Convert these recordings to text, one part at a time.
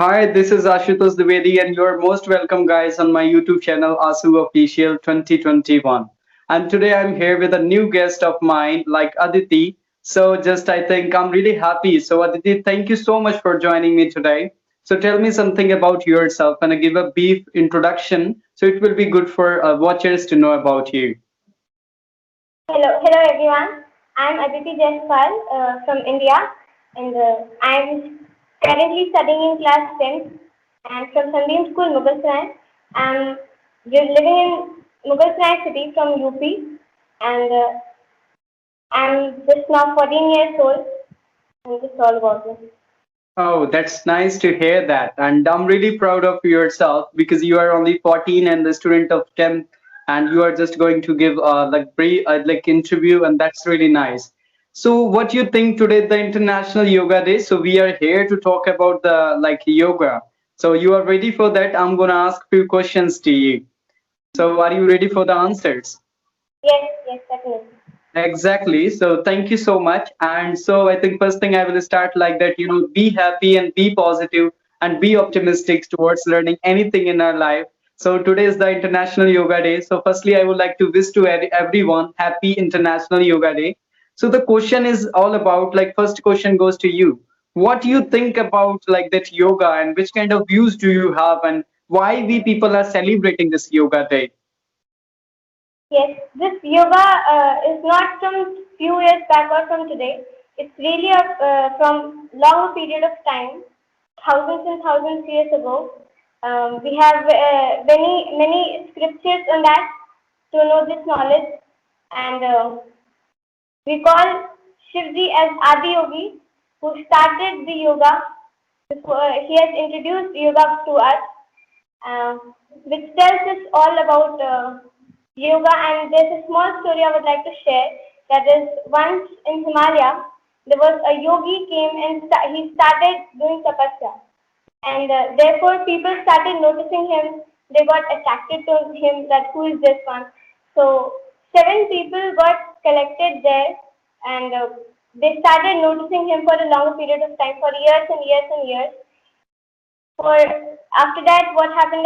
Hi, this is Ashutosh Dwivedi, and you're most welcome, guys, on my YouTube channel, Asu Official 2021. And today I'm here with a new guest of mine, like Aditi. So, just I think I'm really happy. So, Aditi, thank you so much for joining me today. So, tell me something about yourself and I give a brief introduction. So, it will be good for watchers to know about you. Hello everyone. I'm Aditi Jaiswal from India, and I'm currently studying in class 10th and from Sunbeam School, Mughal Sarai. I'm living in Mughal Sarai city from UP, and I'm just now 14 years old. And this all about me. Oh, that's nice to hear that. And I'm really proud of yourself because you are only 14 and the student of 10th and you are just going to give like interview and that's really nice. So what you think today the International Yoga Day? So we are here to talk about the like yoga. So you are ready for that? I'm gonna ask few questions to you. So are you ready for the answers? Yes, yes, definitely. Exactly. So thank you so much. And so I think first thing I will start like that, be happy and be positive and be optimistic towards learning anything in our life. So today is the International Yoga Day. So firstly, I would like to wish to everyone happy International Yoga Day. So the question is all about like first question goes to you. What do you think about like that yoga and which kind of views do you have and why we people are celebrating this yoga day? Yes, this yoga is not from few years back or from today. It's really from long period of time, thousands and thousands years ago. We have many scriptures on that to know this knowledge, and we call Shivji as Adi Yogi, who started the yoga. Before, he has introduced yoga to us, uh, which tells us all about yoga. And there's a small story I would like to share. That is, once in Himalaya, there was a yogi came and he started doing tapasya, and therefore people started noticing him. They got attracted to him. That who is this one? So seven people got collected there, and they started noticing him for a long period of time, for years and years and years. For after that, what happened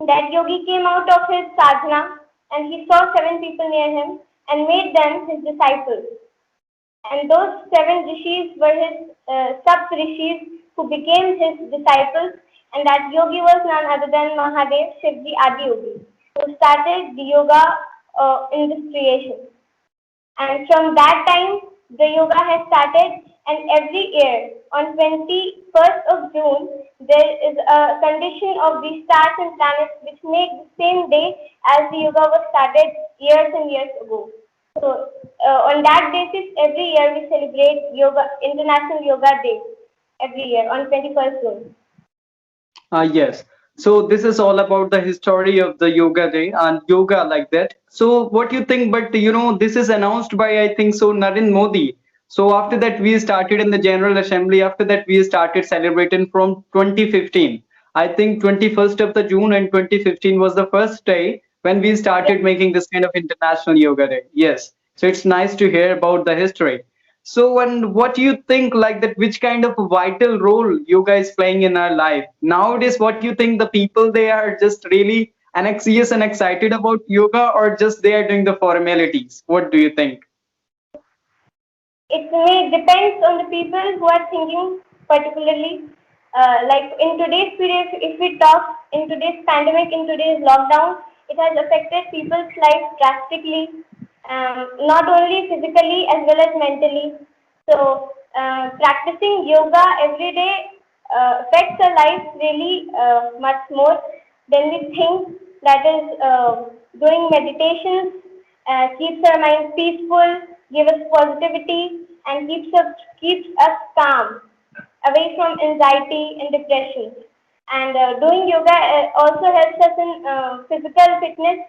that yogi came out of his sadhana and he saw seven people near him and made them his disciples. And those seven rishis were his sub rishis who became his disciples. And that yogi was none other than Mahadev Shivji Adi Yogi, who started the yoga in this creation. And from that time, the yoga has started, and every year on 21st of June, there is a condition of the stars and planets which make the same day as the yoga was started years and years ago. So, on that basis, every year we celebrate Yoga International Yoga Day every year on 21st June. Yes. So this is all about the history of the yoga day and yoga like that. So what you think? But this is announced by I think so Narendra Modi. So after that we started in the General Assembly. After that we started celebrating from 2015. I think 21st of the June and 2015 was the first day when we Yes. started making this kind of international yoga day. Yes. So it's nice to hear about the history. So, and what do you think, like that, which kind of vital role yoga is playing in our life? Nowadays, what do you think the people they are just really anxious and excited about yoga, or just they are doing the formalities? What do you think? It may depends on the people who are thinking particularly. Like in today's period, if we talk in today's pandemic, in today's lockdown, it has affected people's life drastically, not only physically as well as mentally. So, practicing yoga every day affects our life really much more than we think. That is, doing meditations keeps our mind peaceful, gives us positivity, and keeps us calm, away from anxiety and depression. And doing yoga also helps us in physical fitness.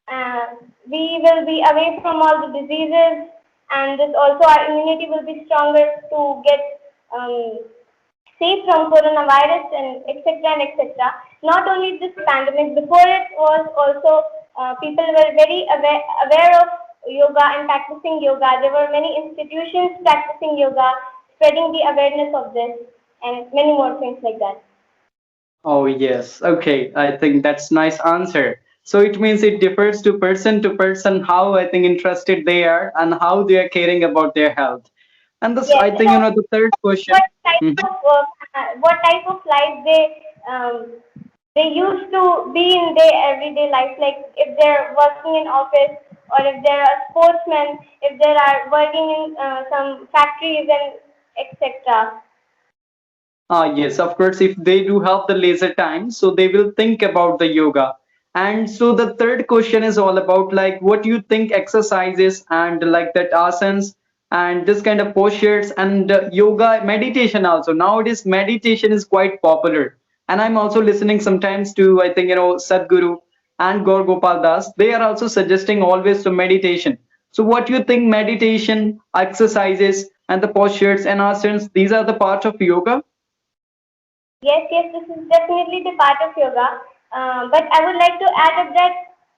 Uh, we will be away from all the diseases, and this also our immunity will be stronger to get um, safe from coronavirus and etc. and etc. Not only this pandemic, before it was also people were very aware of yoga and practicing yoga. There were many institutions practicing yoga, spreading the awareness of this, and many more things like that. Oh, yes. Okay. I think that's nice answer. So it means it differs to person how I think interested they are and how they are caring about their health. And this, Yes, I think, the third question. what type Mhm. of life they used to be in their everyday life, like if they're working in office or if they're a sportsman, if they are working in some factories and etc. Yes, of course, if they do have the leisure time, so they will think about the yoga. And so the third question is all about like what you think exercises and like that asanas and this kind of postures and yoga meditation also. Nowadays, meditation is quite popular. And I'm also listening sometimes to, I think, Sadhguru and Gaur Gopal Das. They are also suggesting always to meditation. So what you think meditation, exercises, and the postures and asanas, these are the part of yoga? Yes, yes, this is definitely the part of yoga. But I would like to add up that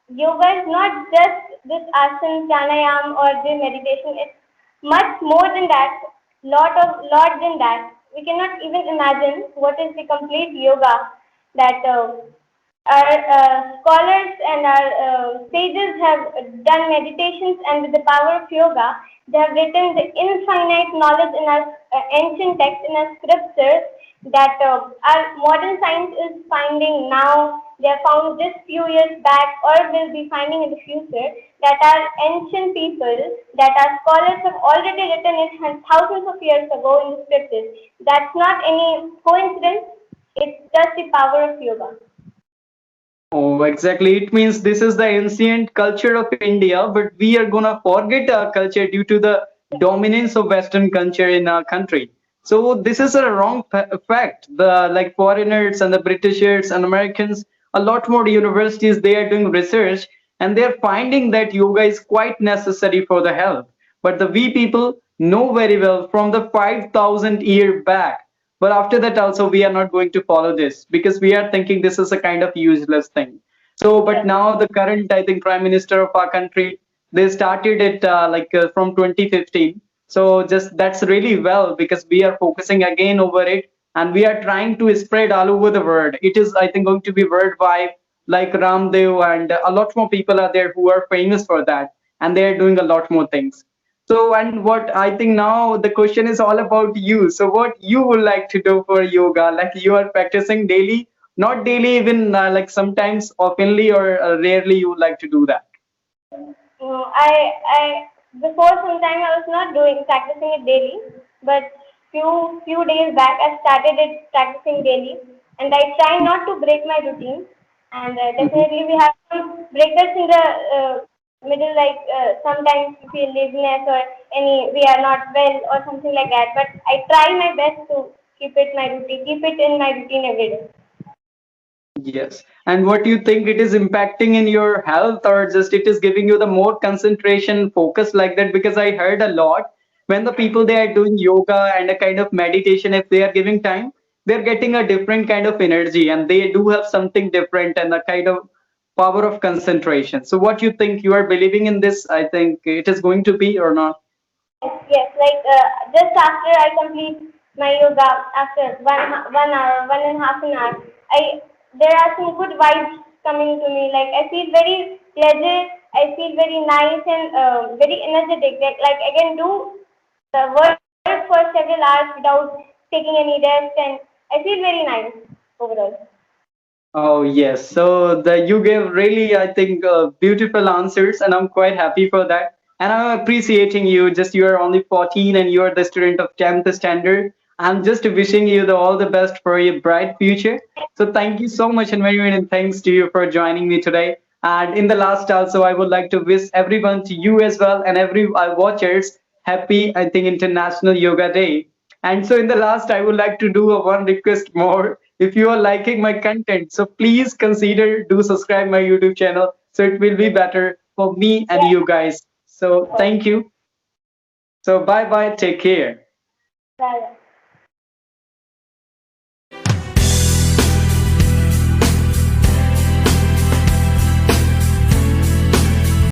yoga is not just this asana, pranayam, or the meditation. It's much more than that. Lot than that. We cannot even imagine what is the complete yoga that our scholars and our sages have done meditations, and with the power of yoga, they have written the infinite knowledge in our ancient texts, in our scriptures, that our modern science is finding now. They have found just few years back, or will be finding in the future, that our ancient people, that our scholars have already written it thousands of years ago in the scriptures. That's not any coincidence. It's just the power of yoga. Oh, exactly. It means this is the ancient culture of India, but we are gonna forget our culture due to the dominance of Western culture in our country. So this is a wrong fact. The like foreigners and the Britishers and Americans, a lot more universities, they are doing research and they are finding that yoga is quite necessary for the health. But the we people know very well from the 5,000 year back, but after that, also, we are not going to follow this because we are thinking this is a kind of useless thing. So, but Yes. now the current, I think, Prime Minister of our country, they started it from 2015. So, just that's really well because we are focusing again over it and we are trying to spread all over the world. It is, I think, going to be worldwide, like Ramdev, and a lot more people are there who are famous for that and they are doing a lot more things. So, and what I think now the question is all about you. So, what you would like to do for yoga? Like you are practicing daily, not daily, even like sometimes oftenly or rarely you would like to do that. I before some time I was not doing practicing it daily, but few days back I started it practicing daily, and I try not to break my routine. And Mhm. definitely we have some breakers in the middle, like sometimes we feel laziness or any we are not well or something like that. But I try my best to keep it in my routine every day. Yes. And what do you think it is impacting in your health or just it is giving you the more concentration, focus like that? Because I heard a lot when the people they are doing yoga and a kind of meditation, if they are giving time, they're getting a different kind of energy and they do have something different and a kind of power of concentration. So what you think you are believing in this? I think it is going to be or not? Yes, yes. Like just after I complete my yoga, after 1 hour, 1.5 an hour, I there are some good vibes coming to me. Like I feel very pleasure. I feel very nice and very energetic. Like I can do the work for several hours without taking any rest, and I feel very nice overall. Oh, yes. So the you gave really, I think, beautiful answers, and I'm quite happy for that. And I'm appreciating you. Just you are only 14 and you are the student of 10th standard. I'm just wishing you all the best for your bright future. So thank you so much, and very, very thanks to you for joining me today. And in the last, also, I would like to wish everyone to you as well and every watchers happy, I think, International Yoga Day. And so, in the last, I would like to do a one request more. If you are liking my content, so please consider do subscribe my YouTube channel. So it will be better for me and Yes, you guys. So thank you. So bye bye. Take care. bye.